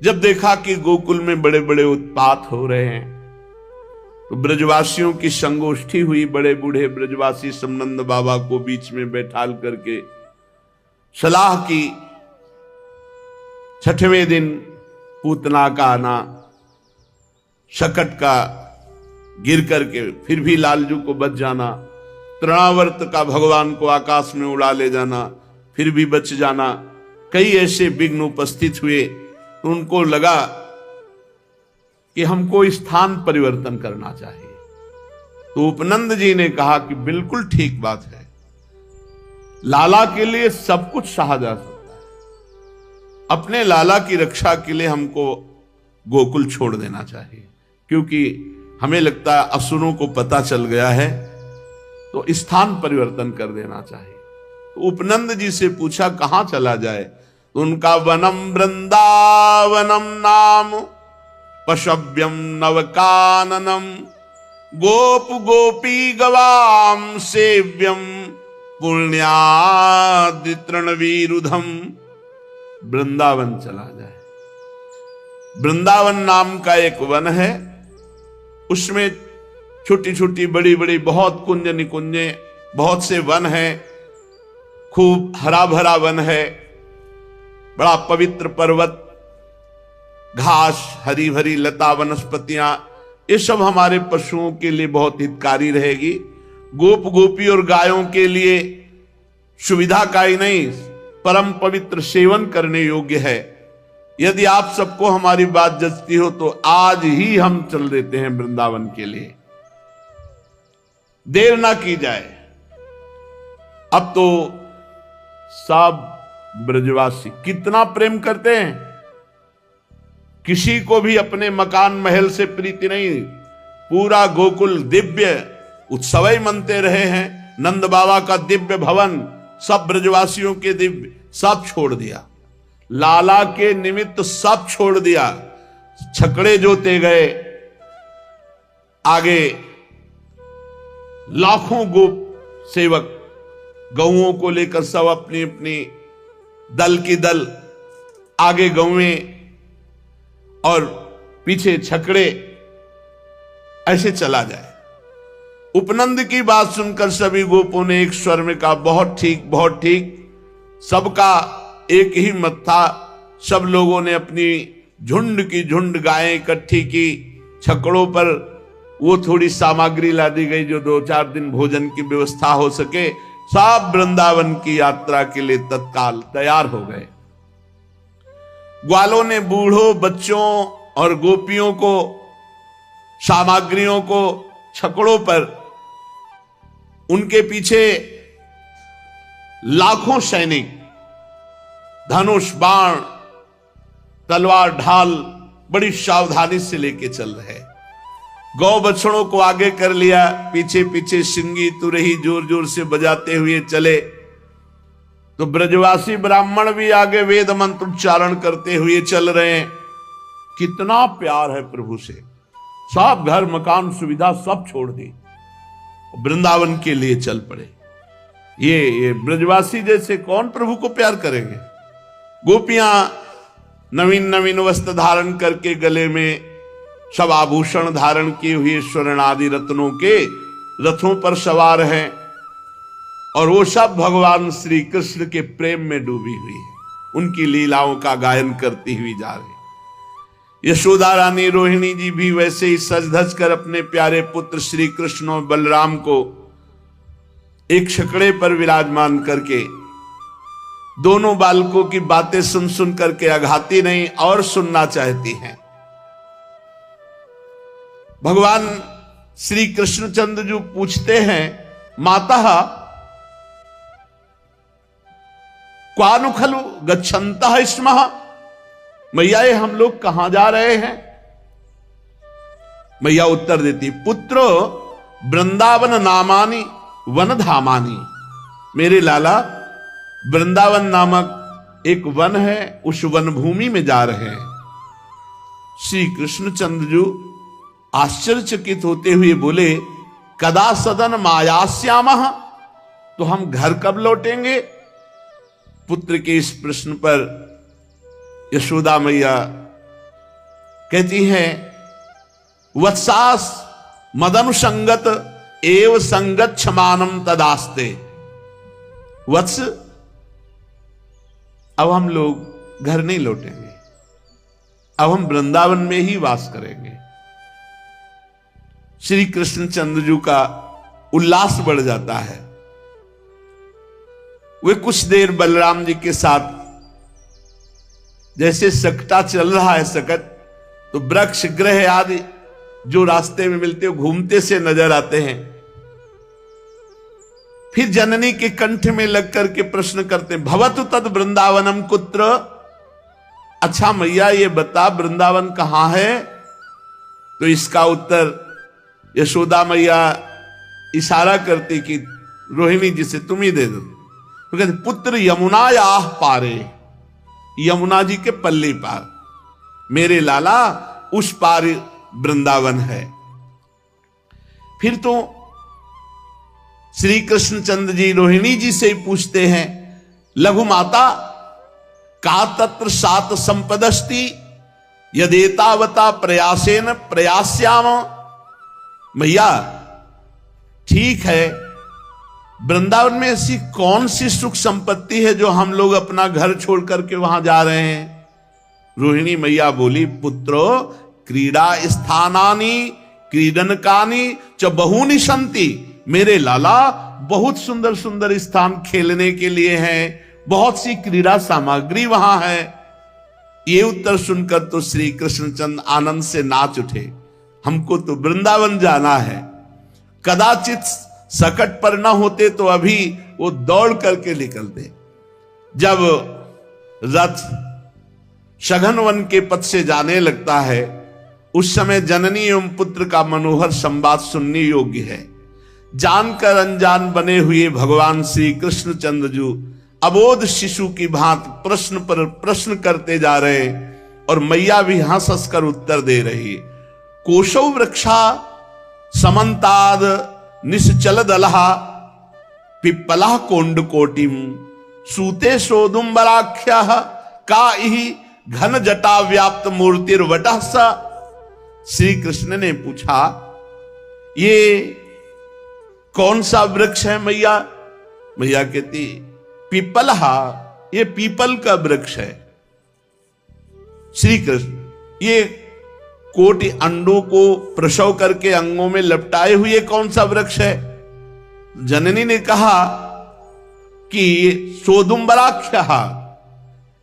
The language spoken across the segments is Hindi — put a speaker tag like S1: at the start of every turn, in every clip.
S1: जब देखा कि गोकुल में बड़े बड़े उत्पात हो रहे हैं तो ब्रजवासियों की संगोष्ठी हुई। बड़े बूढ़े ब्रजवासी समनंद बाबा को बीच में बैठाल करके सलाह की। छठवें दिन पूतना का आना, शकट का गिर करके फिर भी लालजू को बच जाना, तृणावर्त का भगवान को आकाश में उड़ा ले जाना, फिर भी बच जाना, कई ऐसे विघ्न उपस्थित हुए। तो उनको लगा कि हमको स्थान परिवर्तन करना चाहिए। तो उपनंद जी ने कहा कि बिल्कुल ठीक बात है, लाला के लिए सब कुछ सहा जा सकता है, अपने लाला की रक्षा के लिए हमको गोकुल छोड़ देना चाहिए, क्योंकि हमें लगता है असुरों को पता चल गया है, तो स्थान परिवर्तन कर देना चाहिए। तो उपनंद जी से पूछा कहां चला जाए। तो उनका वनम वृंदावनम नाम पशव्यम नवकाननम गोप गोपी गवाम सेव्यम पुण्यादि तृणवीरुधम। वृंदावन चला जाए। वृंदावन नाम का एक वन है, उसमें छोटी छोटी बड़ी बड़ी बहुत कुंज निकुंजे, बहुत से वन हैं, खूब हरा भरा वन है, बड़ा पवित्र पर्वत, घास, हरी भरी लता वनस्पतियां, ये सब हमारे पशुओं के लिए बहुत हितकारी रहेगी। गोप गोपी और गायों के लिए सुविधा का ही नहीं, परम पवित्र सेवन करने योग्य है। यदि आप सबको हमारी बात जचती हो तो आज ही हम चल देते हैं वृंदावन के लिए, देर ना की जाए। अब तो सब ब्रजवासी कितना प्रेम करते हैं, किसी को भी अपने मकान महल से प्रीति नहीं। पूरा गोकुल दिव्य उत्सव ही मनते रहे हैं। नंद बाबा का दिव्य भवन, सब ब्रजवासियों के दिव्य, सब छोड़ दिया, लाला के निमित्त सब छोड़ दिया। छकड़े जोते गए, आगे लाखों गोप सेवक गौओं को लेकर सब अपनी अपनी दल की दल, आगे गौएं और पीछे छकड़े, ऐसे चला जाए। उपनंद की बात सुनकर सभी गोपों ने एक स्वर में कहा बहुत ठीक, बहुत ठीक। सबका एक ही मत था। सब लोगों ने अपनी झुंड की झुंड गायें इकट्ठी की। छकड़ों पर वो थोड़ी सामग्री ला दी गई जो 2-4 दिन भोजन की व्यवस्था हो सके। सब वृंदावन की यात्रा के लिए तत्काल तैयार हो गए। ग्वालों ने बूढ़ों, बच्चों और गोपियों को, सामग्रियों को छकड़ों पर, उनके पीछे लाखों सैनिक धनुष, बाण, तलवार, ढाल बड़ी सावधानी से लेके चल रहे। गौ बछड़ों को आगे कर लिया, पीछे पीछे सिंगी तुरही जोर जोर से बजाते हुए चले। तो ब्रजवासी ब्राह्मण भी आगे वेद मंत्र उच्चारण करते हुए चल रहे हैं। कितना प्यार है प्रभु से। सब घर मकान सुविधा सब छोड़ दी, वृंदावन के लिए चल पड़े। ये ब्रजवासी जैसे कौन प्रभु को प्यार करेंगे। गोपियां नवीन नवीन वस्त्र धारण करके, गले में सब आभूषण धारण किए हुए, स्वर्ण आदि रत्नों के रथों पर सवार हैं, और वो सब भगवान श्री कृष्ण के प्रेम में डूबी हुई है, उनकी लीलाओं का गायन करती हुई जा रही। यशोदा रानी, रोहिणी जी भी वैसे ही सज धज कर अपने प्यारे पुत्र श्री कृष्ण और बलराम को एक छकड़े पर विराजमान करके दोनों बालकों की बातें सुन सुन करके अघाती नहीं और सुनना चाहती हैं। भगवान श्री कृष्णचंद्र जी पूछते हैं, माता क्वानु खलु गच्छन्तः स्मः, मैया ये हम लोग कहां जा रहे हैं। मैया उत्तर देती, पुत्रो वृंदावन नामानि वन धामानि। मेरे लाला, वृंदावन नामक एक वन है, उस वन भूमि में जा रहे हैं। श्री कृष्णचंद्र जी आश्चर्यचकित होते हुए बोले, कदा सदन मायास्यामः, तो हम घर कब लौटेंगे। पुत्र के इस प्रश्न पर यशोदा मैया कहती हैं वत्सास मदनुसंगत एव संगत क्षमानम तदास्ते। वत्स, अब हम लोग घर नहीं लौटेंगे, अब हम वृंदावन में ही वास करेंगे। श्री कृष्णचंद्र जी का उल्लास बढ़ जाता है। वे कुछ देर बलराम जी के साथ, जैसे सकटा चल रहा है सकट, तो वृक्ष ग्रह आदि जो रास्ते में मिलते हो घूमते से नजर आते हैं। फिर जननी के कंठ में लग करके प्रश्न करते हैं, भवतु तद वृंदावनम कुत्र। अच्छा मैया ये बता वृंदावन कहां है? तो इसका उत्तर यशोदा मैया इशारा करती कि रोहिणी जी से तुम ही दे दो। तो कहते पुत्र यमुना या पारे, यमुना जी के पल्ली पार, मेरे लाला उस पार वृंदावन है। फिर तो श्री कृष्णचंद्र जी रोहिणी जी से ही पूछते हैं, लघु माता का तत्र सात संपदस्ति यदेतावता प्रयासेन प्रयास्याम। मैया ठीक है, वृंदावन में ऐसी कौन सी सुख संपत्ति है जो हम लोग अपना घर छोड़ करके वहां जा रहे हैं? रोहिणी मैया बोली, पुत्रो क्रीड़ा स्थानानि क्रीडनकानि च बहूनि सन्ति। मेरे लाला बहुत सुंदर सुंदर स्थान खेलने के लिए हैं, बहुत सी क्रीड़ा सामग्री वहां है। ये उत्तर सुनकर तो श्री कृष्णचंद्र आनंद से नाच उठे। हमको तो वृंदावन जाना है। कदाचित सकट पर न होते तो अभी वो दौड़ करके निकलते। जब रथ सघन वन के पथ से जाने लगता है, उस समय जननी एवं पुत्र का मनोहर संवाद सुनने योग्य है। जानकर अनजान बने हुए भगवान श्री कृष्णचंद्र जी अबोध शिशु की भांति प्रश्न पर प्रश्न करते जा रहे, और मैया भी हंस हंस कर उत्तर दे रही। कोशौ वृक्षा समन्ताद निश्चल दलहा पिप्पला कोंड कोटिम सूते सोदुम्बराख्या का ही घन जटा व्याप्त मूर्तिर्वटः सा। श्री कृष्ण ने पूछा, ये कौन सा वृक्ष है मैया? मैया कहती पीपलहा, ये पीपल का वृक्ष है। श्री कृष्ण, ये कोटि अंडों को प्रसव करके अंगों में लपटाए हुए कौन सा वृक्ष है? जननी ने कहा कि सोदुम्बराख्या,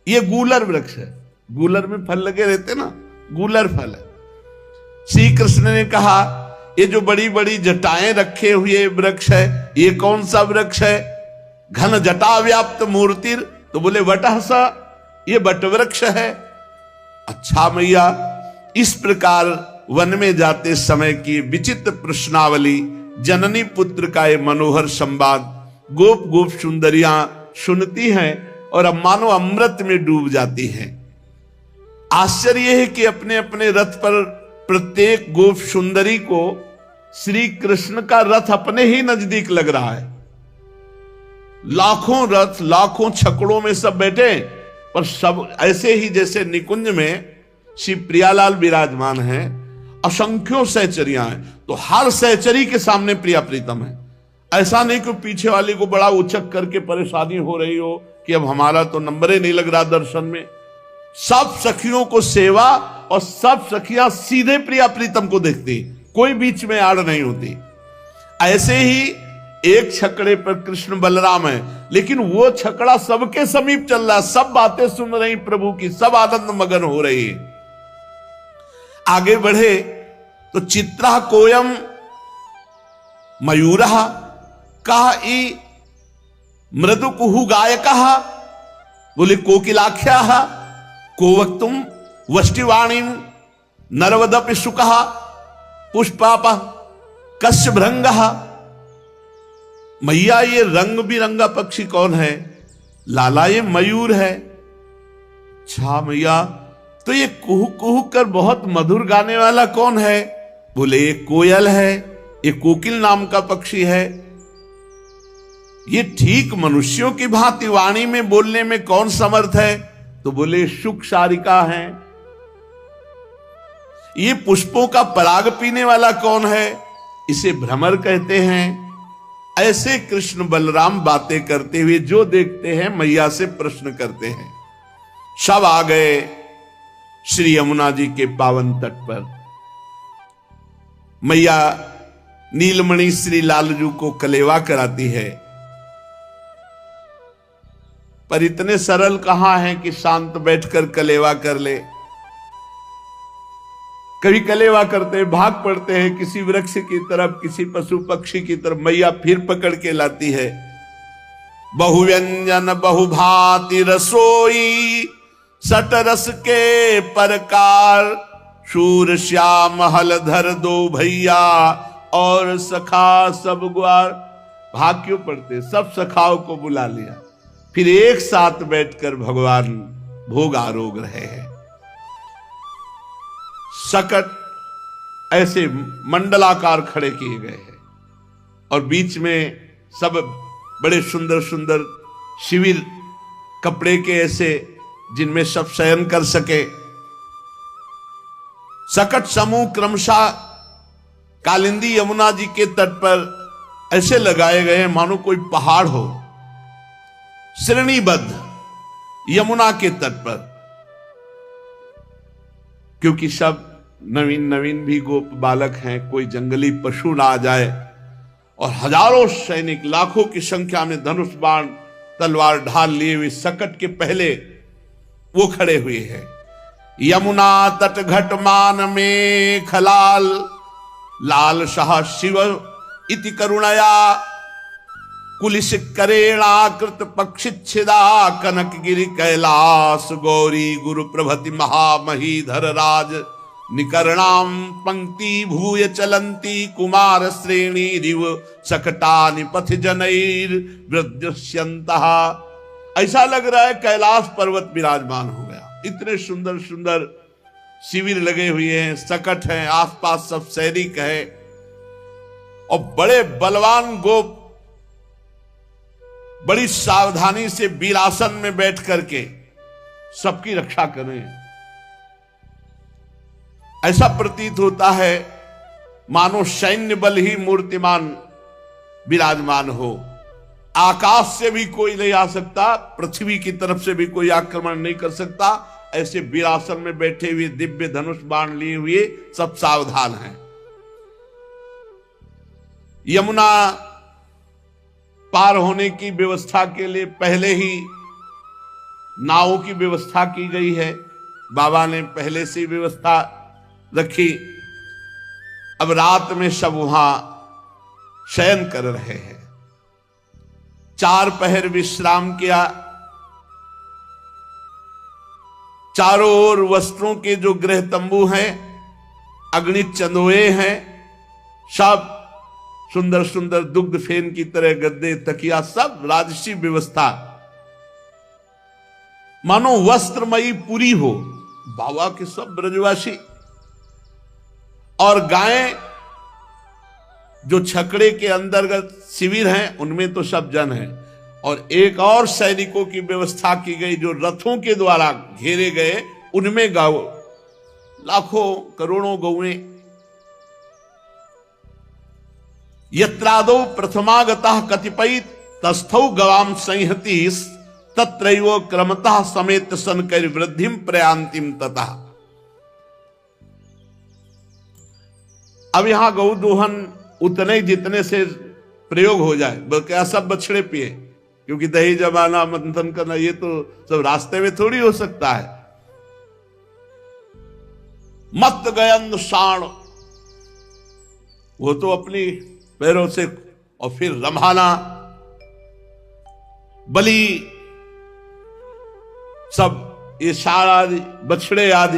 S1: ये गूलर वृक्ष है। गूलर में फल लगे रहते ना, गूलर फल है। श्री कृष्ण ने कहा ये जो बड़ी बड़ी जटाएं रखे हुए वृक्ष है, ये कौन सा वृक्ष है? घन जटा व्याप्त मूर्तिर, तो बोले वटहसा, ये बट वृक्ष है। अच्छा मैया, इस प्रकार वन में जाते समय की विचित्र प्रश्नावली, जननी पुत्र का ये मनोहर संवाद गोप गोप सुंदरियां सुनती हैं और अब मानो अमृत में डूब जाती हैं। आश्चर्य है कि अपने अपने रथ पर प्रत्येक गोप सुंदरी को श्री कृष्ण का रथ अपने ही नजदीक लग रहा है। लाखों रथ, लाखों छकड़ों में सब बैठे, पर सब ऐसे ही जैसे निकुंज में श्री प्रियालाल विराजमान हैं। असंख्यों सहचरियां हैं, तो हर सहचरी के सामने प्रिया प्रीतम है। ऐसा नहीं कि पीछे वाली को बड़ा उचक करके परेशानी हो रही हो कि अब हमारा तो नंबर ही नहीं लग रहा दर्शन में। सब सखियों को सेवा, और सब सखियां सीधे प्रिया प्रीतम को देखती, कोई बीच में आड़ नहीं होती। ऐसे ही एक छकड़े पर कृष्ण बलराम है, लेकिन वो छकड़ा सबके समीप चल रहा है, सब बातें सुन रही प्रभु की, सब आनंद मगन हो रही है। आगे बढ़े तो चित्रा कोयम मयूर कहा ई मृदु कुहु गायक, बोले कोकिलाख्या को वक्तुम वष्टिवाणी नरवदपि सुकः पुष्पाप कश्य भृंग। मैया ये रंग बिरंगा पक्षी कौन है? लाला ये मयूर है। अच्छा मैया, तो ये कुहू कुहू कर बहुत मधुर गाने वाला कौन है? बोले ये कोयल है, ये कोकिल नाम का पक्षी है। ये ठीक मनुष्यों की भांति वाणी में बोलने में कौन समर्थ है? तो बोले शुक शारिका हैं। ये पुष्पों का पराग पीने वाला कौन है? इसे भ्रमर कहते हैं। ऐसे कृष्ण बलराम बातें करते हुए जो देखते हैं मैया से प्रश्न करते हैं। सब आ गए श्री यमुना जी के पावन तट पर। मैया नीलमणि श्री लालजू को कलेवा कराती है, पर इतने सरल कहां है कि शांत बैठकर कलेवा कर ले। कभी कलेवा करते भाग पड़ते हैं किसी वृक्ष की तरफ, किसी पशु पक्षी की तरफ, मैया फिर पकड़ के लाती है। बहुव्यंजन बहुभांति रसोई, सट रस के परकार, शूर श्याम हलधर दो भैया, और सखा सब ग्वार। भाग क्यों पड़ते? सब सखाओं को बुला लिया, फिर एक साथ बैठकर भगवान भोग आरोग रहे हैं। सकट ऐसे मंडलाकार खड़े किए गए हैं और बीच में सब बड़े सुंदर सुंदर शिविर कपड़े के ऐसे, जिनमें सब शयन कर सके। सकट समूह क्रमशः कालिंदी यमुना जी के तट पर ऐसे लगाए गए हैं मानो कोई पहाड़ हो, श्रेणीबद्ध यमुना के तट पर। क्योंकि सब नवीन नवीन भी गोप बालक हैं, कोई जंगली पशु ना आ जाए। और हजारों सैनिक, लाखों की संख्या में धनुष बाण तलवार ढाल लिए हुए सकट के पहले वो खड़े हुए हैं। यमुना तट घटमान में खलाल, लाल शाह शिव इति करुणया, कुलिश करेणाकृत पक्षिच्छिदा, कनकगिरि कैलास गौरी गुरु प्रभति महामहीधर राज, निकर्णाम पंक्ति भूय चलंती, कुमार श्रेणी रिव सकटानि पथ जनैर वृद्यस्यन्तः। ऐसा लग रहा है कैलाश पर्वत विराजमान हो गया। इतने सुंदर सुंदर शिविर लगे हुए हैं, सकट हैं, आसपास सब सैनिक है और बड़े बलवान गोप बड़ी सावधानी से वीरासन में बैठ करके सबकी रक्षा करें। ऐसा प्रतीत होता है मानो सैन्य बल ही मूर्तिमान विराजमान हो। आकाश से भी कोई नहीं आ सकता, पृथ्वी की तरफ से भी कोई आक्रमण नहीं कर सकता। ऐसे वीरासन में बैठे हुए, दिव्य धनुष बाण लिए हुए सब सावधान हैं। यमुना पार होने की व्यवस्था के लिए पहले ही नावों की व्यवस्था की गई है। बाबा ने पहले से व्यवस्था रखी। अब रात में सब वहां शयन कर रहे हैं। 4 पहर विश्राम किया। चारों ओर वस्त्रों के जो गृह तंबू हैं, अगणित चंदोए हैं, सब सुंदर सुंदर दुग्ध फेन की तरह गद्दे तकिया, सब राजसी व्यवस्था, मानो वस्त्रमयी पूरी हो। बाबा के सब ब्रजवासी और गायें जो छकड़े के अंतर्गत शिविर हैं उनमें तो सब जन हैं। और एक और सैनिकों की व्यवस्था की गई जो रथों के द्वारा घेरे गए, उनमें गौ, लाखों करोड़ों गौएं। यत्रादौ प्रथमागतः कतिपय तस्थौ गवाम संहति, तत्रैव क्रमतः समेत सनकर वृद्धिम प्रयांतिम ततः। अब यहां गौ दोहन उतने जितने से प्रयोग हो जाए, बल्कि सब बछड़े पिए, क्योंकि दही जमाना मंथन करना ये तो सब रास्ते में थोड़ी हो सकता है। मत गयन साण, वो तो अपनी पैरों से, और फिर रम्हाना, बलि, सब ये साण आदि, बछड़े आदि,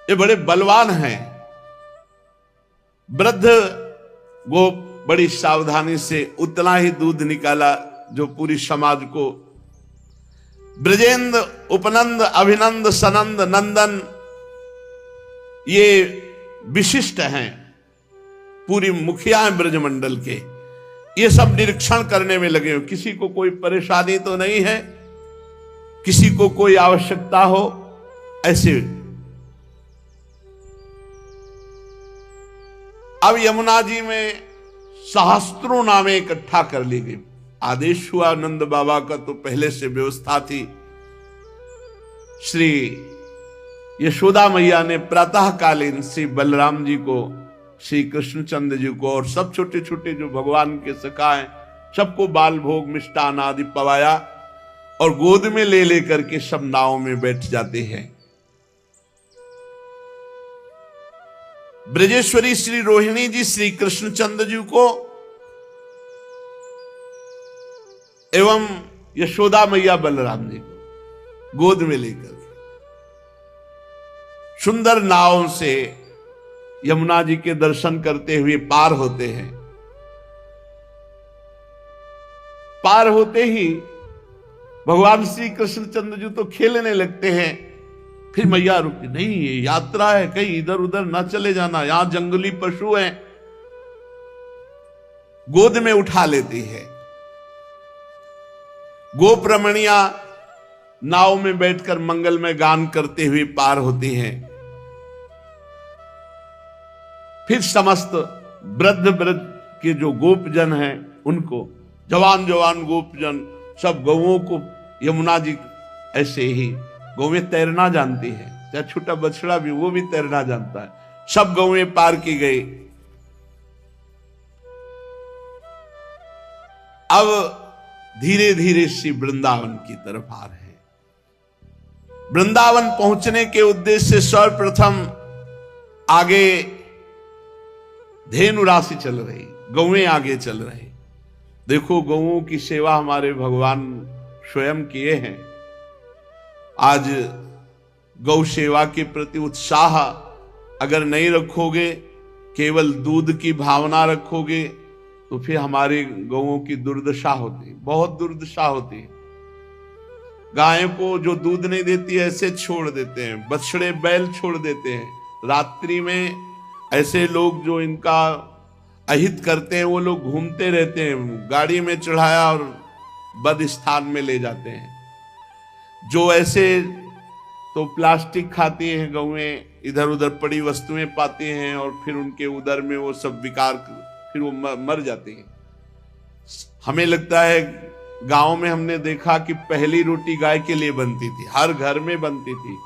S1: ये बड़े बलवान हैं। वृद्ध गोप बड़ी सावधानी से उतना ही दूध निकाला जो पूरी समाज को। ब्रजेंद्र, उपनंद, अभिनंद, सनंद, नंदन, ये विशिष्ट हैं, पूरी मुखिया हैं ब्रजमंडल के। ये सब निरीक्षण करने में लगे हो, किसी को कोई परेशानी तो नहीं है, किसी को कोई आवश्यकता हो। ऐसे अब यमुना जी में सहस्त्रों नावें इकट्ठा कर ली गई। आदेश हुआ नंद बाबा का, तो पहले से व्यवस्था थी। श्री यशोदा मैया ने प्रातःकालीन श्री बलराम जी को, श्री कृष्णचंद्र जी को और सब छोटे छोटे जो भगवान के सखा हैं सबको बाल भोग मिष्टान आदि पवाया और गोद में ले लेकर के सब नाव में बैठ जाते हैं। ब्रजेश्वरी श्री रोहिणी जी श्री कृष्णचंद्र जी को एवं यशोदा मैया बलराम जी को गोद में लेकर सुंदर नाव से यमुना जी के दर्शन करते हुए पार होते हैं। पार होते ही भगवान श्री कृष्णचंद्र जी तो खेलने लगते हैं। फिर मैया रुकी, नहीं ये यात्रा है, कहीं इधर उधर ना चले जाना, यहां जंगली पशु हैं। गोद में उठा लेती है। गोप रमणिया नाव में बैठकर मंगल में गान करते हुए पार होती हैं। फिर समस्त वृद्ध वृद्ध के जो गोपजन हैं उनको, जवान जवान गोपजन सब गौओं को यमुना जी ऐसे ही गौएं तैरना जानती है, चाहे छोटा बछड़ा भी वो भी तैरना जानता है। सब गौएं पार की गई। अब धीरे धीरे श्री वृंदावन की तरफ आ रहे हैं। वृंदावन पहुंचने के उद्देश्य से सर्वप्रथम आगे धेनु राशि चल रही, गौएं आगे चल रही। देखो गौओं की सेवा हमारे भगवान स्वयं किए हैं। आज गौ सेवा के प्रति उत्साह अगर नहीं रखोगे, केवल दूध की भावना रखोगे, तो फिर हमारे गौओं की दुर्दशा होती है, बहुत दुर्दशा होती है। गायों को जो दूध नहीं देती है ऐसे छोड़ देते हैं, बछड़े बैल छोड़ देते हैं। रात्रि में ऐसे लोग जो इनका अहित करते हैं वो लोग घूमते रहते हैं, गाड़ी में चढ़ाया और बद स्थान में ले जाते हैं। जो ऐसे तो प्लास्टिक खाती हैं गौएं, इधर उधर पड़ी वस्तुएं पाती हैं और फिर उनके उदर में वो सब विकार, फिर वो मर जाती हैं। हमें लगता है गांव में हमने देखा कि पहली रोटी गाय के लिए बनती थी, हर घर में बनती थी।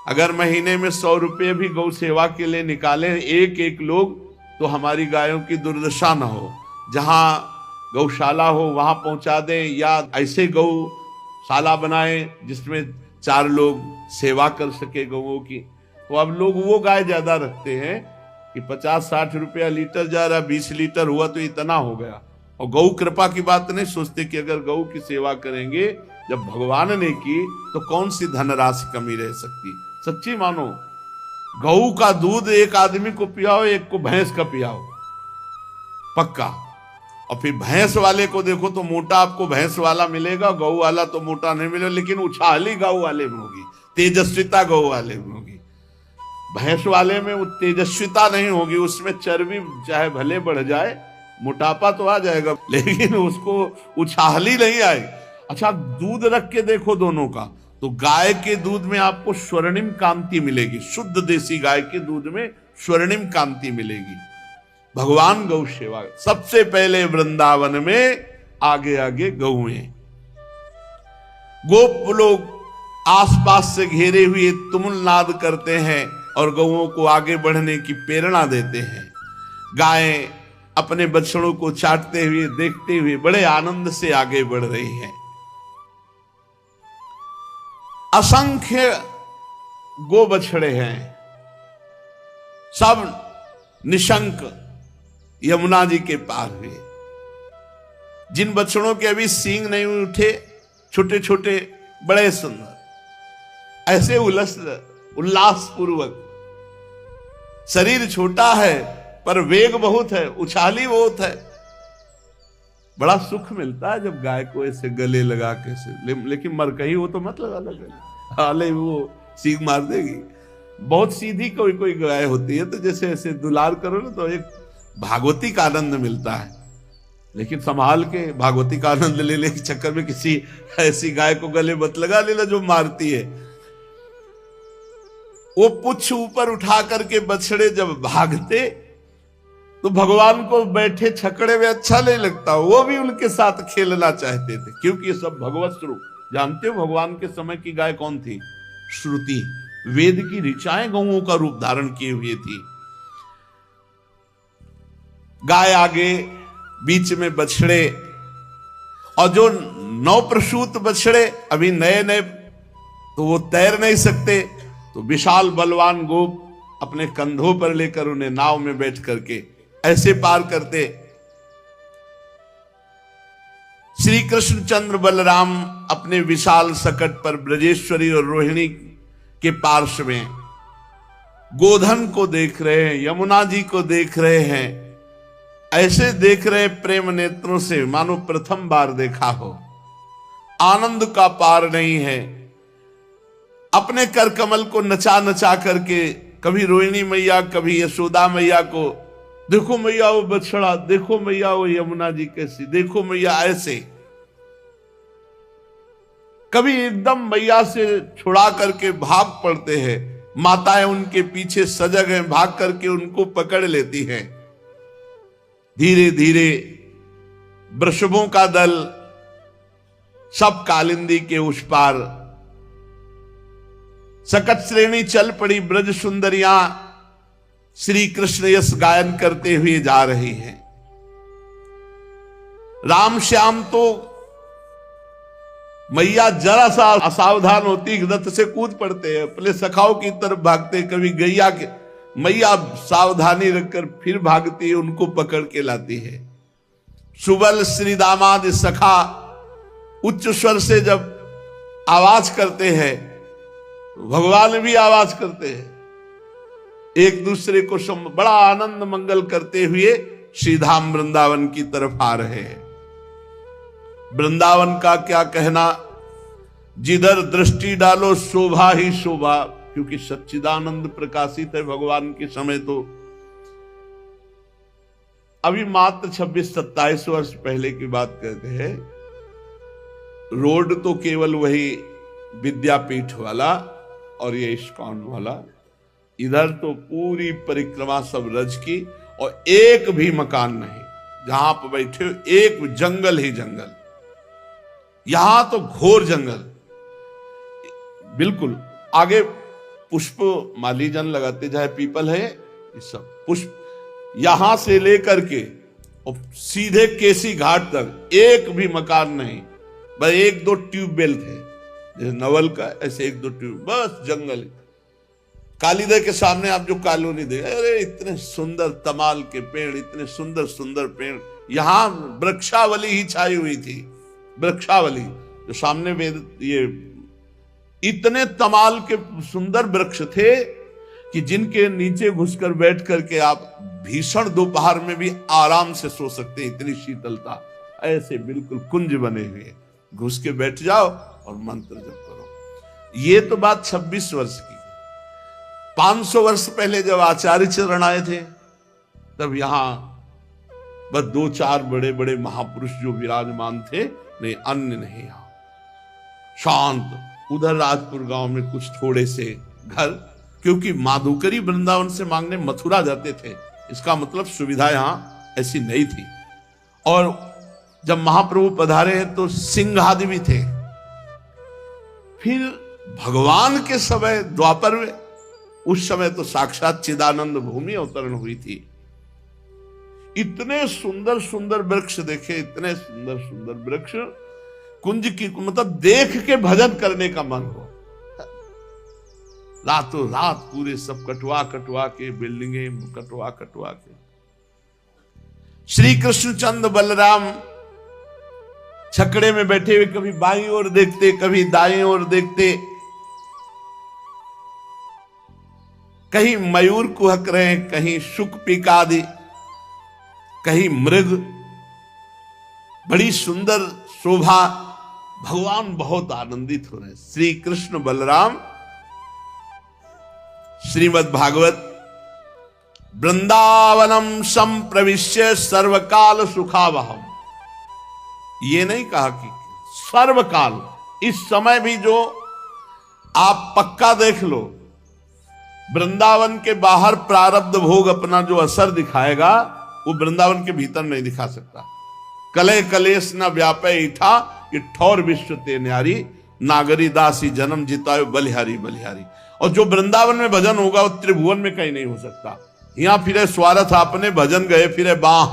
S1: अगर महीने में 100 रुपये भी गौ सेवा के लिए निकाले एक एक लोग, तो हमारी गायों की दुर्दशा न हो। जहां गौशाला हो वहां पहुंचा दें, या ऐसे गौशाला बनाए जिसमें 4 लोग सेवा कर सके गौओं की। तो अब लोग वो गाय ज्यादा रखते हैं कि 50-60 रुपया लीटर जा रहा, 20 लीटर हुआ तो इतना हो गया। और गौ कृपा की बात नहीं सोचते कि अगर गौ की सेवा करेंगे जब भगवान ने की तो कौन सी धनराशि कमी रह सकती। सच्ची मानो, गऊ का दूध एक आदमी को पियाओ, एक को भैंस का पियाओ, पक्का। और फिर भैंस वाले को देखो तो मोटा आपको भैंस वाला मिलेगा, गऊ वाला तो मोटा नहीं मिलेगा, लेकिन उछाली गऊ वाले में होगी, तेजस्विता गऊ वाले में होगी। भैंस वाले में वो तेजस्विता नहीं होगी, उसमें चर्बी चाहे भले बढ़ जाए, मोटापा तो आ जाएगा, लेकिन उसको उछाली नहीं आएगी। अच्छा, दूध रख के देखो दोनों का, तो गाय के दूध में आपको स्वर्णिम कांति मिलेगी, शुद्ध देसी गाय के दूध में स्वर्णिम कांति मिलेगी। भगवान गौ सेवा सबसे पहले वृंदावन में आगे आगे गौएं, गोप लोग आसपास से घेरे हुए तुमुल नाद करते हैं और गौओं को आगे बढ़ने की प्रेरणा देते हैं। गायें अपने बछड़ों को चाटते हुए देखते हुए बड़े आनंद से आगे बढ़ रही हैं। असंख्य गो बछड़े हैं, सब निशंक यमुना जी के पार हुए। जिन बछड़ों के अभी सींग नहीं उठे, छोटे छोटे बड़े सुंदर, ऐसे उल्लास पूर्वक, शरीर छोटा है पर वेग बहुत है, उछाली बहुत है। बड़ा सुख मिलता है जब गाय को ऐसे गले लगा के से, लेकिन मर कहीं वो तो मत लगा गले, हाले वो सींग मार देगी। बहुत सीधी कोई कोई गाय होती है तो जैसे ऐसे दुलार करो ना तो एक भागवती का आनंद मिलता है, लेकिन संभाल के भागवती का आनंद लेने के चक्कर में किसी ऐसी गाय को गले मत लगा लेना जो मारती है। वो पुच्छ ऊपर उठा करके बछड़े जब भागते तो भगवान को बैठे छकड़े में अच्छा नहीं लगता, वो भी उनके साथ खेलना चाहते थे, क्योंकि ये सब भगवत स्वरूप। जानते हो भगवान के समय की गाय कौन थी? श्रुति। वेद की ऋचाएं गौओं का रूप धारण किए हुए थी। गाय आगे, बीच में बछड़े, और जो नवप्रसूत बछड़े अभी नए नए, तो वो तैर नहीं सकते, तो विशाल बलवान गोप अपने कंधों पर लेकर उन्हें नाव में बैठ करके ऐसे पार करते। श्री कृष्णचंद्र बलराम अपने विशाल सकट पर ब्रजेश्वरी और रोहिणी के पार्श्व में गोधन को देख रहे हैं, यमुना जी को देख रहे हैं, ऐसे देख रहे प्रेम नेत्रों से मानो प्रथम बार देखा हो। आनंद का पार नहीं है। अपने कर कमल को नचा नचा करके कभी रोहिणी मैया, कभी यशोदा मैया को, देखो मैया वो बछड़ा, देखो मैया वो यमुना जी कैसी, देखो मैया ऐसे। कभी एकदम मैया से छुड़ा करके भाग पड़ते हैं, माताएं उनके पीछे सजग हैं, भाग करके उनको पकड़ लेती हैं। धीरे धीरे वृषभों का दल सब कालिंदी के उस पार, सकट श्रेणी चल पड़ी। ब्रज सुंदरियां श्री कृष्ण यश गायन करते हुए जा रही हैं। राम श्याम तो मैया जरा सा असावधान होती रथ से कूद पड़ते हैं, अपने सखाओं की तरफ भागते। कभी गैया के मैया सावधानी रखकर फिर भागती है, उनको पकड़ के लाती है। सुबल श्री दामाद सखा उच्च स्वर से जब आवाज करते हैं, भगवान भी आवाज करते हैं, एक दूसरे को बड़ा आनंद मंगल करते हुए श्रीधाम वृंदावन की तरफ आ रहे हैं। वृंदावन का क्या कहना, जिधर दृष्टि डालो शोभा ही शोभा, क्योंकि सच्चिदानंद प्रकाशित है भगवान के समय। तो अभी मात्र 26-27 वर्ष पहले की बात कहते हैं। रोड तो केवल वही विद्यापीठ वाला और ये इस्कॉन वाला, इधर तो पूरी परिक्रमा सब रज की, और एक भी मकान नहीं जहां पर बैठे, एक जंगल ही जंगल। यहां तो घोर जंगल, बिल्कुल। आगे पुष्प माली जन लगाते, चाहे पीपल है, ये सब पुष्प। यहां से लेकर के और सीधे केसी घाट तक एक भी मकान नहीं, बस 1-2 ट्यूबवेल थे, जैसे नवल का, ऐसे 1-2 ट्यूब, बस जंगल। कालीदह के सामने आप जो कॉलोनी देखे, अरे इतने सुंदर तमाल के पेड़, इतने सुंदर सुंदर पेड़, यहां वृक्षावली ही छाई हुई थी। वृक्षावली जो सामने वेद, ये इतने तमाल के सुंदर वृक्ष थे कि जिनके नीचे घुसकर बैठ करके आप भीषण दोपहर में भी आराम से सो सकते हैं, इतनी शीतलता। ऐसे बिल्कुल कुंज बने हुए, घुस के बैठ जाओ और मंत्र जप करो। ये तो बात 26 वर्ष की। 500 वर्ष पहले जब आचार्य चरण आए थे, तब यहां बस 2-4 बड़े बड़े महापुरुष जो विराजमान थे, नहीं अन्य नहीं। यहां शांत। उधर राजपुर गांव में कुछ थोड़े से घर, क्योंकि माधुकरी वृंदावन से मांगने मथुरा जाते थे, इसका मतलब सुविधा यहां ऐसी नहीं थी। और जब महाप्रभु पधारे हैं तो सिंह आदि भी थे। फिर भगवान के समय द्वापर में, उस समय तो साक्षात चिदानंद भूमि अवतरण हुई थी। इतने सुंदर सुंदर वृक्ष देखे, इतने सुंदर सुंदर वृक्ष, कुंज की, मतलब देख के भजन करने का मन हो। रातों रात पूरे सब कटवा कटवा के, बिल्डिंगे कटवा कटवा के। श्री कृष्णचंद्र बलराम छकड़े में बैठे हुए कभी बाईं ओर देखते, कभी दाईं ओर देखते। कहीं मयूर कुहक रहे हैं, कहीं शुक पीकादि, कहीं मृग, बड़ी सुंदर शोभा। भगवान बहुत आनंदित हो रहे हैं। श्री कृष्ण बलराम श्रीमद् भागवत, वृंदावनम संप्रविश्य सर्वकाल सुखावहम। ये नहीं कहा कि सर्वकाल, इस समय भी जो आप पक्का देख लो, वृंदावन के बाहर प्रारब्ध भोग अपना जो असर दिखाएगा, वो वृंदावन के भीतर नहीं दिखा सकता। कले कलेश न व्यापे ईठा कि ठौर विश्व ते न्यारी, नागरी दासी जन्म जितायो बलिहारी बलिहारी। और जो वृंदावन में भजन होगा वो त्रिभुवन में कहीं नहीं हो सकता। यहां फिरे स्वार्थ आपने, भजन गए फिरे बाह।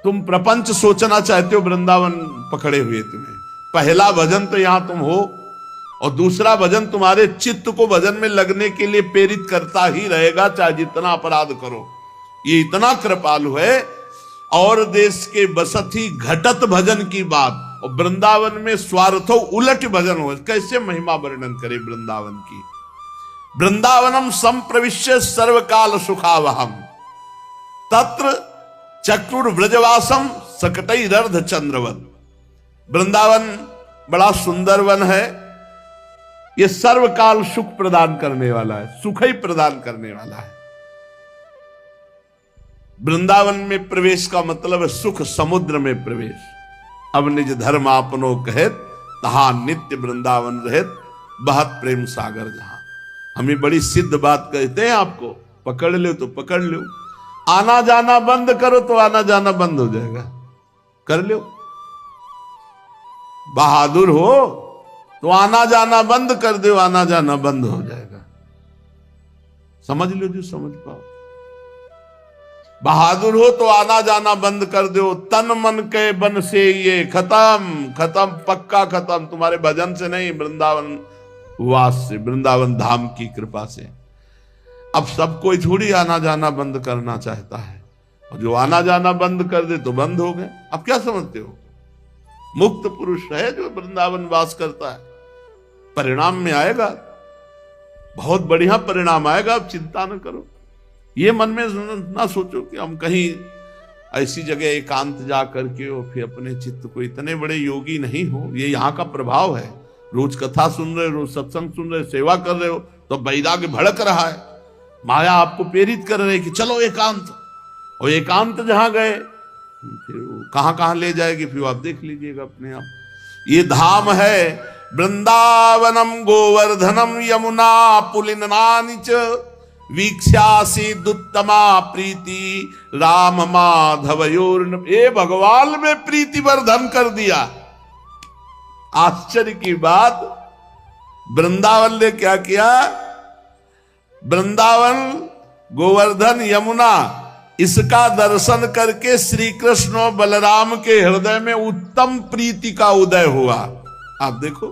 S1: तुम प्रपंच सोचना चाहते हो, वृंदावन पकड़े हुए तुम्हें। पहला भजन तो यहां तुम हो, और दूसरा भजन तुम्हारे चित्त को भजन में लगने के लिए प्रेरित करता ही रहेगा, चाहे जितना अपराध करो। ये इतना कृपालु है। और देश के बसती घटत भजन की बात, और वृंदावन में स्वार्थो उलट भजन हो। कैसे महिमा वर्णन करे वृंदावन की। वृंदावनम संप्रविश्य सर्वकाल सुखावहम, तत्र चक्रुर व्रजवासम सकटई रर्ध चंद्रवत। वृंदावन बड़ा सुंदर वन है। ये सर्वकाल सुख प्रदान करने वाला है, सुख ही प्रदान करने वाला है। वृंदावन में प्रवेश का मतलब है सुख समुद्र में प्रवेश। अब निज धर्म आपनो कहत, तहा नित्य वृंदावन रहत, बहत प्रेम सागर जहां। हमें बड़ी सिद्ध बात कहते हैं आपको, पकड़ लो तो पकड़ लो। आना जाना बंद करो तो आना जाना बंद हो जाएगा। कर लो, बहादुर हो तो आना जाना बंद कर दो, आना जाना बंद हो जाएगा। समझ लो जो समझ पाओ। बहादुर हो तो आना जाना बंद कर दो। तन मन के बन से ये खत्म खत्म, पक्का खत्म। तुम्हारे भजन से नहीं, वृंदावन वास से, वृंदावन धाम की कृपा से। अब सब कोई थोड़ी आना जाना बंद करना चाहता है, और जो आना जाना बंद कर दे तो बंद हो गए। अब क्या समझते हो? मुक्त पुरुष है जो वृंदावन वास करता है। परिणाम में आएगा, बहुत बढ़िया परिणाम आएगा। अब चिंता न करो। ये मन में ना सोचो कि हम कहीं ऐसी जगह एकांत जा करके और फिर अपने चित्त को, इतने बड़े योगी नहीं हो। ये यहाँ का प्रभाव है। रोज कथा सुन रहे हो, रोज सत्संग सुन रहे हो, सेवा कर रहे हो, तो वैराग्य भड़क रहा है। माया आपको प्रेरित कर रही है कि चलो एकांत। और एकांत जहां गए फिर कहां कहां ले जाएगी, फिर आप देख लीजिएगा अपने आप। ये धाम है वृंदावनम गोवर्धनम यमुना पुलिनानि च, वीक्षासी दुत्तमा प्रीति राम माधवयोर। ए भगवान में प्रीति वर्धन कर दिया। आश्चर्य की बात, वृंदावन ने क्या किया? वृंदावन, गोवर्धन, यमुना, इसका दर्शन करके श्री कृष्ण और बलराम के हृदय में उत्तम प्रीति का उदय हुआ। आप देखो,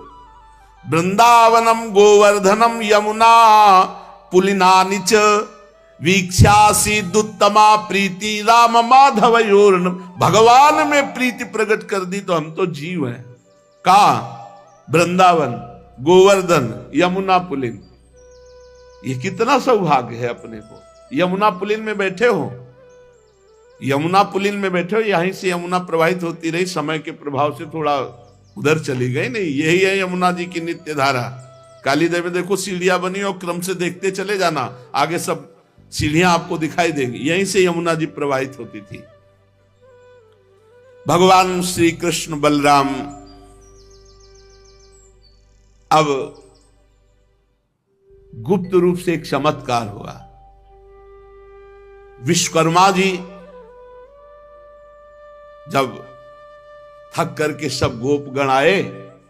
S1: वृंदावनम गोवर्धनम यमुना पुलिनानि च, वीक्षासी दुत्तमा प्रीति राम माधवयोर। भगवान में प्रीति प्रकट कर दी तो हम तो जीव हैं। कहा? वृंदावन, गोवर्धन, यमुना पुलिन। ये कितना सौभाग्य है अपने को। यमुना पुलिन में बैठे हो, यमुना पुलिन में बैठे हो, यहीं से यमुना प्रवाहित होती रही, समय के प्रभाव से थोड़ा उधर चली गई। नहीं, यही है यमुना जी की नित्य धारा। काली देवी में देखो सीढ़ियां बनी, और क्रम से देखते चले जाना, आगे सब सीढ़ियां आपको दिखाई देंगी। यहीं से यमुना जी प्रवाहित होती थी। भगवान श्री कृष्ण बलराम अब गुप्त रूप से एक चमत्कार हुआ। विश्वकर्मा जी जब थक करके सब गोपगण आए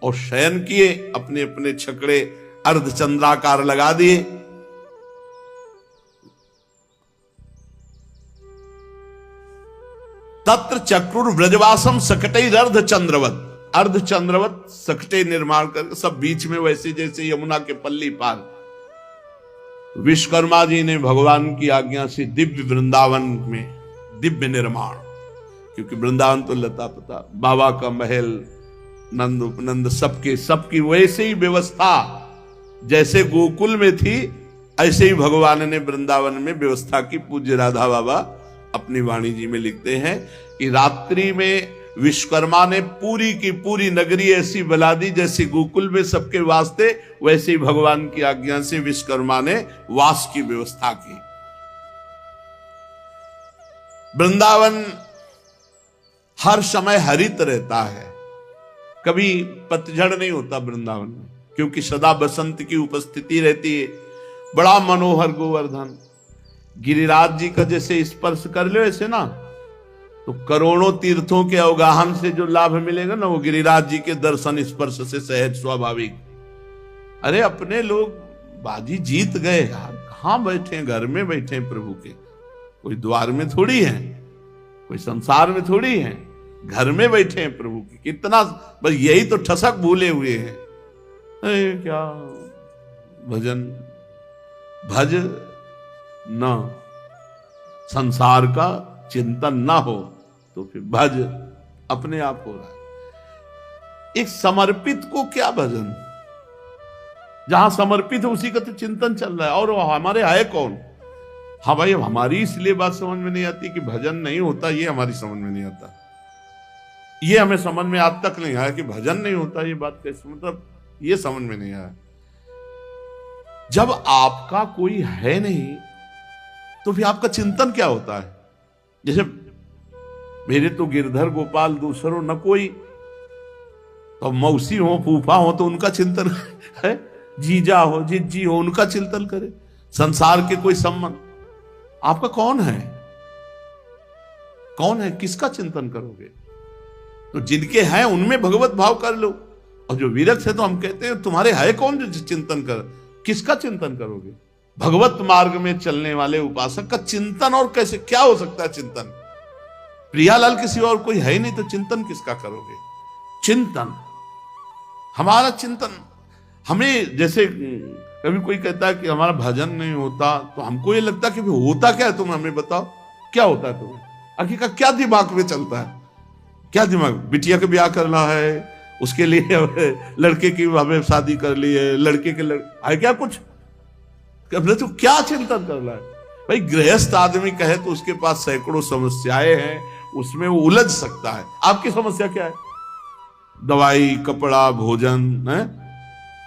S1: और शयन किए, अपने अपने छकड़े अर्धचंद्राकार लगा दिए। तत्र चक्रुर व्रजवासम सकटई अर्ध चंद्रवत। अर्ध चंद्रवत सकटे निर्माण करके सब बीच में, वैसे जैसे यमुना के पल्ली पार। विश्वकर्मा जी ने भगवान की आज्ञा से दिव्य वृंदावन में दिव्य निर्माण, क्योंकि वृंदावन तो लता पता, बाबा का महल, नंद उपनंद, सबकी वैसे ही व्यवस्था जैसे गोकुल में थी, ऐसे ही भगवान ने वृंदावन में व्यवस्था की। पूज्य राधा बाबा अपनी वाणी जी में लिखते हैं कि रात्रि में विश्वकर्मा ने पूरी की पूरी नगरी ऐसी बना दी जैसे गोकुल में सबके वास्ते, वैसे ही भगवान की आज्ञा से विश्वकर्मा ने वास की व्यवस्था की। वृंदावन हर समय हरित रहता है, कभी पतझड़ नहीं होता वृंदावन में, क्योंकि सदा बसंत की उपस्थिति रहती है। बड़ा मनोहर गोवर्धन, गिरिराज जी का जैसे स्पर्श कर लो ऐसे ना, तो करोड़ों तीर्थों के अवगाहन से जो लाभ मिलेगा ना, वो गिरिराज जी के दर्शन स्पर्श से सहज स्वाभाविक। अरे अपने लोग बाजी जीत गए यार, कहां बैठे हैं? घर में बैठे हैं प्रभु के, कोई द्वार में थोड़ी है, कोई संसार में थोड़ी है, घर में बैठे हैं प्रभु के। कितना बस यही तो ठसक भूले हुए हैं। क्या भजन भज न, संसार का चिंतन ना हो तो फिर भज अपने आप हो रहा है। एक समर्पित को क्या भजन, जहां समर्पित है उसी का तो चिंतन चल रहा है। और हमारे है कौन? हाँ भाई, हमारी इसलिए बात समझ में नहीं आती कि भजन नहीं होता, ये हमारी समझ में नहीं आता। ये हमें समझ में आज तक नहीं आया कि भजन नहीं होता। ये बात कैसे, मतलब ये समझ में नहीं आया। जब आपका कोई है नहीं तो फिर आपका चिंतन क्या होता है? जैसे मेरे तो गिरधर गोपाल दूसरो न कोई, तो मौसी हो फूफा हो तो उनका चिंतन है, जीजा हो जिज्जी हो उनका चिंतन करे। संसार के कोई संबंध आपका कौन है? कौन है? किसका चिंतन करोगे? तो जिनके हैं उनमें भगवत भाव कर लो, और जो विरक्त है तो हम कहते हैं तुम्हारे है कौन जो चिंतन कर? किसका चिंतन करोगे? भगवत मार्ग में चलने वाले उपासक का चिंतन और कैसे, क्या हो सकता है चिंतन? प्रियालाल के सिवा और कोई है ही नहीं, तो चिंतन किसका करोगे? चिंतन, हमारा चिंतन हमें, जैसे कभी कोई कहता है कि हमारा भजन नहीं होता, तो हमको ये लगता है कि होता क्या है, तुम हमें बताओ क्या होता है तुम्हें? आखिर का क्या दिमाग में चलता है? क्या दिमाग? बिटिया का ब्याह करना है, उसके लिए लड़के की हमें शादी कर ली है, लड़के के है क्या कुछ? तो क्या चिंतन करना है भाई? गृहस्थ आदमी कहे तो उसके पास सैकड़ों समस्याएं हैं, उसमें वो उलझ सकता है। आपकी समस्या क्या है? दवाई, कपड़ा, भोजन है?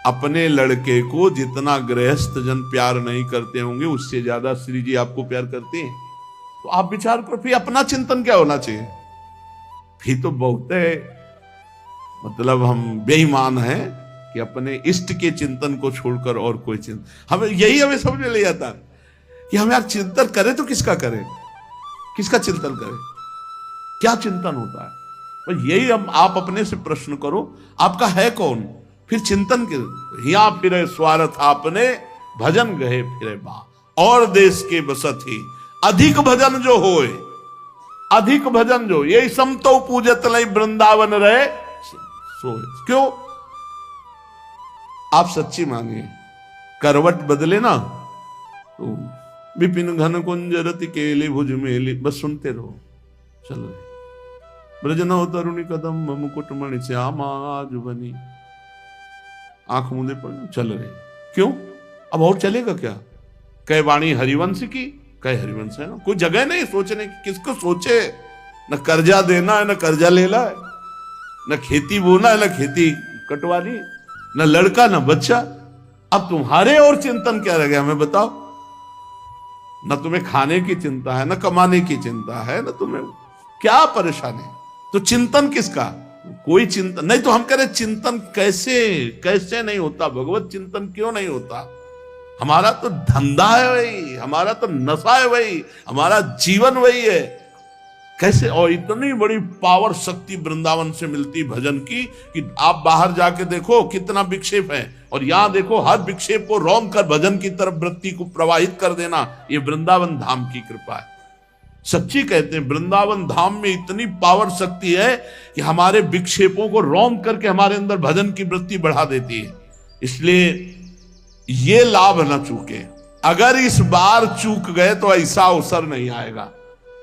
S1: अपने लड़के को जितना गृहस्थ जन प्यार नहीं करते होंगे, उससे ज्यादा श्री जी आपको प्यार करते हैं। तो आप विचार करो, फिर अपना चिंतन क्या होना चाहिए? फिर तो बहुत है, मतलब हम बेईमान हैं कि अपने इष्ट के चिंतन को छोड़कर और कोई चिंतन, हमें यही हमें समझ में नहीं आता कि हम यार चिंतन करें तो किसका करें, किसका चिंतन करें, क्या चिंतन होता है? तो यही हम, आप अपने से प्रश्न करो, आपका है कौन? फिर चिंतन के हिया फिरे स्वार्थ आपने, भजन गए फिरे बा, और देश के बसत ही अधिक भजन जो होए, अधिक भजन जो, यही समतो पूजत नहीं वृंदावन रहे सोए। क्यों? आप सच्ची मानिए, करवट बदले ना तो विपिन घन कुंज रति केली भुज मेली, बस सुनते रहो, चलो ब्रजनव तरुणी कदम मुकुट मणि श्यामा आज बनी, आंख मूंदे पर चल रहे। क्यों? अब और चलेगा क्या? कह वाणी हरिवंश की, कह हरिवंश है ना, कोई जगह नहीं सोचने की। किसको सोचे? न कर्जा देना है, न कर्जा लेना है, न खेती बोना है, न खेती कटवानी, न लड़का न बच्चा। अब तुम्हारे और चिंतन क्या रह गया हमें बताओ? न तुम्हें खाने की चिंता है, न कमाने की चिंता है, न तुम्हें क्या परेशानी? तो चिंतन किसका? कोई चिंतन नहीं। तो हम कह रहे चिंतन कैसे कैसे नहीं होता? भगवत चिंतन क्यों नहीं होता? हमारा तो धंधा है वही, हमारा तो नशा है वही, हमारा जीवन वही है। कैसे? और इतनी बड़ी पावर शक्ति वृंदावन से मिलती भजन की कि आप बाहर जाके देखो कितना विक्षेप है, और यहां देखो हर विक्षेप को रोम कर भजन की तरफ वृत्ति को प्रवाहित कर देना, ये वृंदावन धाम की कृपा है। सच्ची कहते हैं, वृंदावन धाम में इतनी पावर शक्ति है कि हमारे विक्षेपों को रोम करके हमारे अंदर भजन की वृत्ति बढ़ा देती है। इसलिए ये लाभ न चूके। अगर इस बार चूक गए तो ऐसा अवसर नहीं आएगा।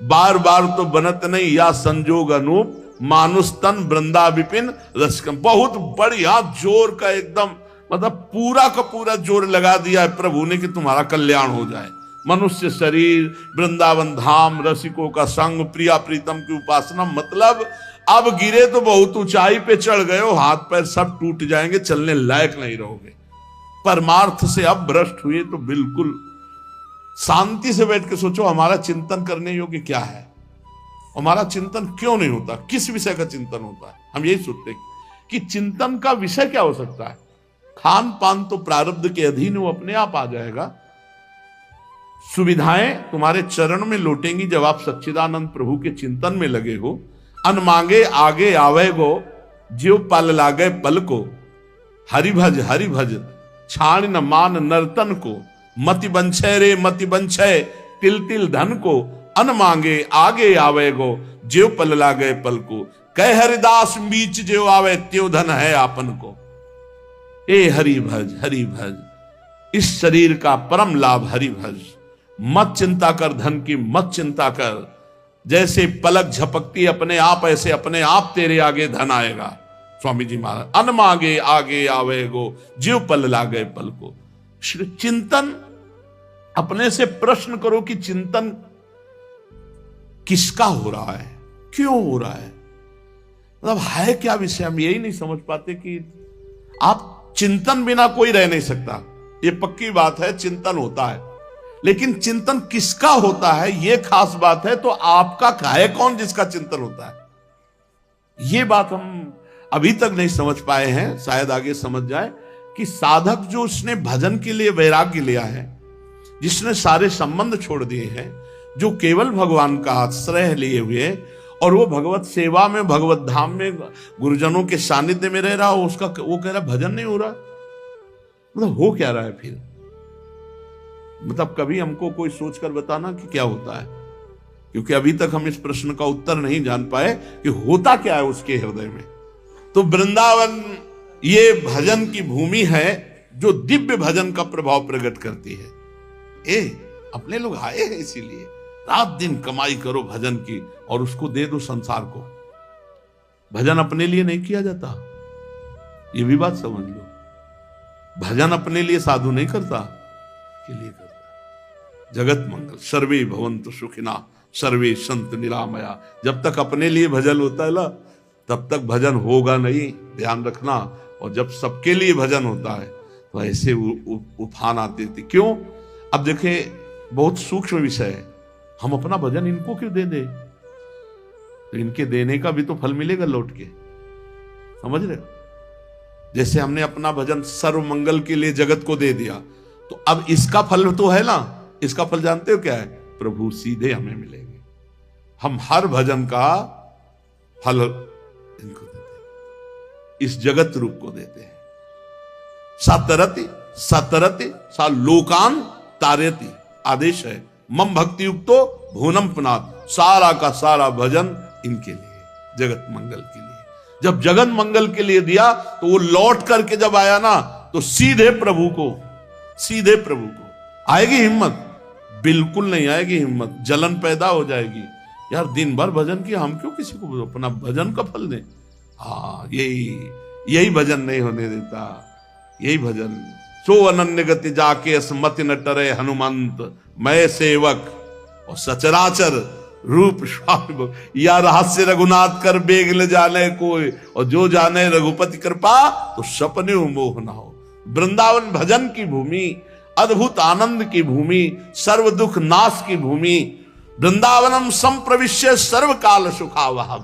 S1: बार बार तो बनत नहीं या संजोग अनूप, मानुष तन वृंदा विपिन रसकम। बहुत बढ़िया जोर का एकदम, मतलब पूरा का पूरा जोर लगा दिया है प्रभु ने कि तुम्हारा कल्याण हो जाए। मनुष्य शरीर, वृंदावन धाम, रसिकों का संग, प्रिया प्रीतम की उपासना। मतलब अब गिरे तो बहुत ऊंचाई पे चढ़ गए हो, हाथ पैर सब टूट जाएंगे, चलने लायक नहीं रहोगे। परमार्थ से अब भ्रष्ट हुए तो बिल्कुल शांति से बैठ के सोचो हमारा चिंतन करने योग्य क्या है, हमारा चिंतन क्यों नहीं होता, किस विषय का चिंतन होता है। हम यही सोचते कि चिंतन का विषय क्या हो सकता है। खान पान तो प्रारब्ध के अधीन वो अपने आप आ जाएगा। सुविधाएं तुम्हारे चरण में लौटेंगी जब आप सच्चिदानंद प्रभु के चिंतन में लगे हो। अन मांगे आगे आवे गो, ज्यो पल लागे पल को। हरि भज छाण न मान नर्तन को। मति बंछे रे मति बंछे तिल तिल धन को। अन मांगे आगे आवे गो, ज्यो पल लागे पल को। कह हरिदास बीच ज्यो आवे, त्यो धन है आपन को। ए हरि भज, इस शरीर का परम लाभ हरि भज। मत चिंता कर धन की, मत चिंता कर। जैसे पलक झपकती अपने आप, ऐसे अपने आप तेरे आगे धन आएगा। स्वामी जी महाराज, अन मांगे आगे आवे गो, ज्यो पल लागे पल को। चिंतन, अपने से प्रश्न करो कि चिंतन किसका हो रहा है, क्यों हो रहा है, मतलब है क्या विषय। हम यही नहीं समझ पाते कि आप चिंतन बिना कोई रह नहीं सकता, ये पक्की बात है। चिंतन होता है, लेकिन चिंतन किसका होता है ये खास बात है। तो आपका है कौन जिसका चिंतन होता है, ये बात हम अभी तक नहीं समझ पाए हैं। शायद आगे समझ जाए कि साधक जो उसने भजन के लिए वैराग्य लिया है, जिसने सारे संबंध छोड़ दिए हैं, जो केवल भगवान का आश्रय लिए हुए और वो भगवत सेवा में, भगवत धाम में, गुरुजनों के सानिध्य में रह रहा हो, उसका वो कह रहा भजन नहीं हो रहा, मतलब हो क्या रहा है फिर। मतलब कभी हमको कोई सोचकर बताना कि क्या होता है, क्योंकि अभी तक हम इस प्रश्न का उत्तर नहीं जान पाए कि होता क्या है उसके हृदय में। तो वृंदावन ये भजन की भूमि है जो दिव्य भजन का प्रभाव प्रकट करती है। अपने लोग आए हैं इसीलिए, रात दिन कमाई करो भजन की और उसको दे दो संसार को। भजन अपने लिए नहीं किया जाता, ये भी बात समझ लो। भजन अपने लिए साधु नहीं करता, के लिए करता। जगत मंगल, सर्वे भवन्तु सुखिना सर्वे संत निरामया। जब तक अपने लिए भजन होता है ना, तब तक भजन होगा नहीं, ध्यान रखना। और जब सबके लिए भजन होता है तो ऐसे उफान आते थे। क्यों? अब देखे, बहुत सूक्ष्म विषय है। हम अपना भजन इनको क्यों दे दे, तो इनके देने का भी तो फल मिलेगा लौट के, समझ रहे हो। जैसे हमने अपना भजन सर्व मंगल के लिए जगत को दे दिया, तो अब इसका फल तो है ना। इसका फल जानते हो क्या है? प्रभु सीधे हमें मिलेंगे। हम हर भजन का फल इनको देते हैं, इस जगत रूप को देते हैं। सतरति सतरति सा लोकान तारयति, आदेश है। मम भक्ति युक्तो भुवनम पुनात, सारा का सारा भजन इनके लिए, जगत मंगल के लिए। जब जगत मंगल के लिए दिया तो वो लौट करके जब आया ना, तो सीधे प्रभु को आएगी हिम्मत? बिल्कुल नहीं आएगी हिम्मत, जलन पैदा हो जाएगी। यार दिन भर भजन किया, हम क्यों किसी को अपना भजन का फल दें। हाँ, यही भजन नहीं होने देता, यही भजन। सो अनन्य गति जाके असमति न टरे हनुमंत, मैं सेवक और सचराचर रूप स्वामी। या रहस्य रघुनाथ कर बेग ले जाने कोई, और जो जाने रघुपति कृपा तो सपने मोह न हो। वृंदावन भजन की भूमि, अद्भुत आनंद की भूमि, सर्व दुख नाश की भूमि। वृंदावनम संप्रविश्य सर्व काल सुखावहम।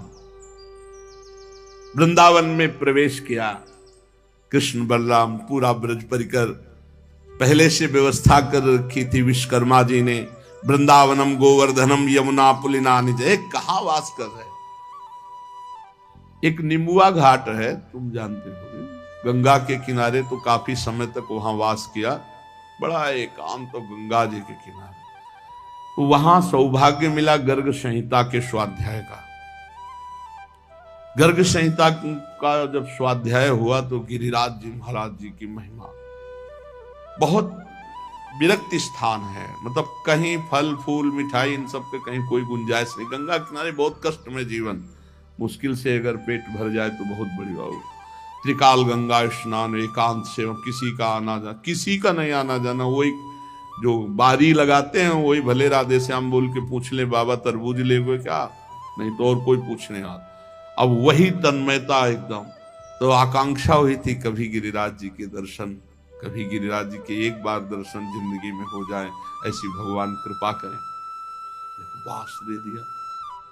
S1: वृंदावन में प्रवेश किया कृष्ण बलराम, पूरा ब्रज परिकर पहले से व्यवस्था कर रखी थी विश्वकर्मा जी ने। वृंदावनम गोवर्धनम यमुना पुलिना निज, कहां वास कर रहे। एक निमुआ घाट है, तुम जानते हो, गंगा के किनारे। तो काफी समय तक वहां वास किया, बड़ा एकांत तो गंगा जी के किनारे। तो वहां सौभाग्य मिला गर्ग संहिता के स्वाध्याय का। गर्ग संहिता का जब स्वाध्याय हुआ तो गिरिराज जी महाराज जी की महिमा, बहुत विरक्त स्थान है, मतलब कहीं फल फूल मिठाई इन सब के कहीं कोई गुंजाइश नहीं। गंगा किनारे बहुत कष्ट में जीवन, मुश्किल से अगर पेट भर जाए तो बहुत बड़ी बात। त्रिकाल गंगा स्नान, एकांत सेवा, किसी का आना जाना, किसी का नहीं आना जाना। वही जो बारी लगाते हैं वही भले राधे श्याम बोल के पूछ ले, बाबा तरबूज ले गए क्या, नहीं तो और कोई पूछने आता। अब वही तन्मयता एकदम। तो आकांक्षा हुई थी कभी गिरिराज जी के दर्शन, कभी गिरिराज जी के एक बार दर्शन जिंदगी में हो जाए, ऐसी भगवान कृपा करें। वास दे दिया,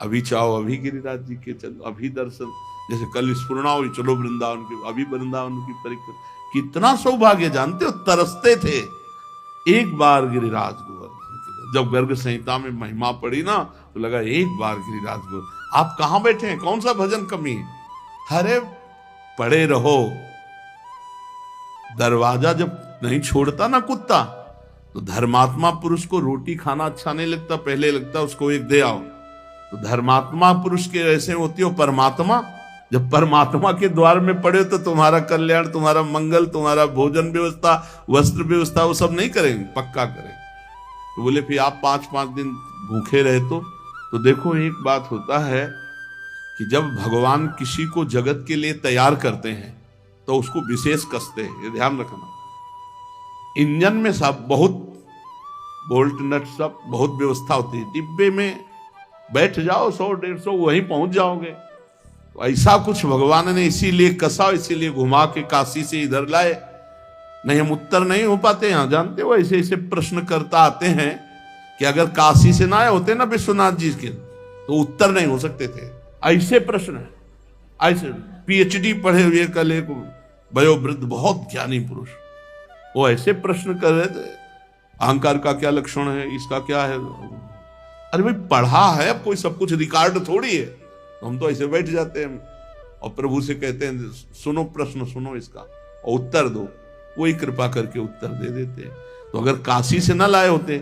S1: अभी चाहो अभी गिरिराज जी के चलो, अभी दर्शन। जैसे कल स्फुरणा हुई, चलो वृंदावन के, अभी वृंदावन की परिक्रमा। कितना सौभाग्य जानते हो, तरसते थे एक बार गिरिराज गोवर्धन के। जब गर्ग संहिता में महिमा पड़ी ना तो लगा एक बार गिरिराज को, आप कहां बैठे हैं, कौन सा भजन कमी है? अरे पड़े रहो। दरवाजा जब नहीं छोड़ता ना कुत्ता, तो धर्मात्मा पुरुष को रोटी खाना अच्छा नहीं लगता, पहले लगता उसको एक दे आओ। तो धर्मात्मा पुरुष के ऐसे होती हो परमात्मा, जब परमात्मा के द्वार में पड़े तो तुम्हारा कल्याण, तुम्हारा मंगल, तुम्हारा भोजन व्यवस्था, वस्त्र व्यवस्था वो सब नहीं करेंगे, पक्का करेंगे। तो बोले फिर आप 5-5 दिन भूखे रहे तो देखो एक बात होता है कि जब भगवान किसी को जगत के लिए तैयार करते हैं तो उसको विशेष कसते हैं, ये ध्यान रखना। इंजन में सब बहुत बोल्ट नट सब बहुत व्यवस्था होती है, डिब्बे में बैठ जाओ 100-150 वहीं पहुंच जाओगे। तो ऐसा कुछ भगवान ने इसीलिए कसा, इसीलिए घुमा के काशी से इधर लाए। नहीं हम उत्तर नहीं हो पाते यहाँ, जानते हो ऐसे ऐसे प्रश्न करता आते हैं कि अगर काशी से ना आए होते ना विश्वनाथ जी के तो उत्तर नहीं हो सकते थे। ऐसे प्रश्न है, ऐसे PhD पढ़े हुए कल एक वयोवृद्ध बहुत ज्ञानी पुरुष वो ऐसे प्रश्न कर रहे थे, अहंकार का क्या लक्षण है, इसका क्या है। अरे भाई पढ़ा है, अब कोई सब कुछ रिकॉर्ड थोड़ी है। हम तो ऐसे बैठ जाते हैं और प्रभु से कहते हैं सुनो प्रश्न, सुनो इसका और उत्तर दो, वही कृपा करके उत्तर दे देते हैं। तो अगर काशी से ना लाए होते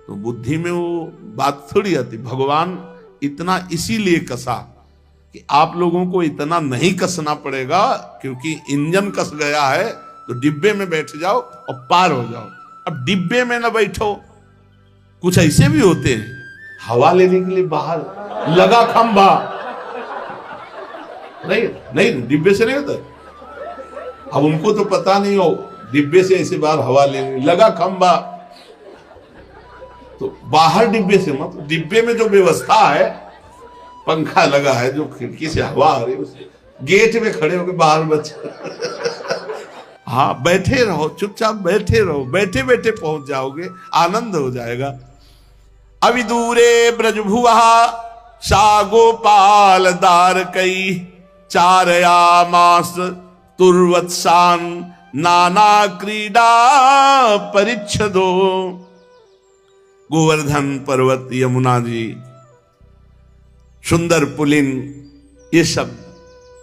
S1: तो बुद्धि में वो बात थोड़ी आती। भगवान इतना इसीलिए कसा कि आप लोगों को इतना नहीं कसना पड़ेगा, क्योंकि इंजन कस गया है तो डिब्बे में बैठ जाओ और पार हो जाओ। अब डिब्बे में ना बैठो, कुछ ऐसे भी होते हैं हवा लेने के लिए बाहर लगा खंभा, नहीं डिब्बे से नहीं होता। अब उनको तो पता नहीं हो, डिब्बे से ऐसे बाहर हवा लेने लगा खंभा, तो बाहर डिब्बे से मत, डिब्बे में जो व्यवस्था है, पंखा लगा है, जो खिड़की से हवा आ रही है, गेट में खड़े होकर बाहर बच्चे हाँ बैठे रहो, चुपचाप बैठे रहो, बैठे बैठे पहुंच जाओगे, आनंद हो जाएगा। अभी दूरे ब्रजभुआ सा गोपाल दार कई, 4 मास तुर्वत्सान नाना क्रीडा परिच्छदो। गोवर्धन पर्वत, यमुना जी, सुंदर पुलिन, ये सब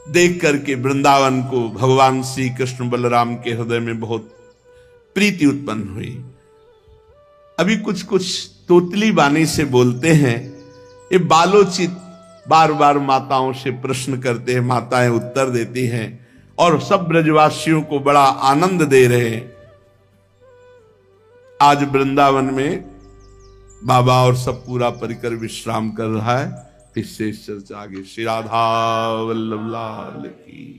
S1: देख करके वृंदावन को भगवान श्री कृष्ण बलराम के हृदय में बहुत प्रीति उत्पन्न हुई। अभी कुछ कुछ तोतली बानी से बोलते हैं, ये बालोचित बार बार माताओं से प्रश्न करते हैं, माताएं उत्तर देती हैं और सब ब्रजवासियों को बड़ा आनंद दे रहे हैं। आज वृंदावन में बाबा और सब पूरा परिकर विश्राम कर रहा है। फिर से चर्चा आगे। श्री राधा वल्लभ लाल की।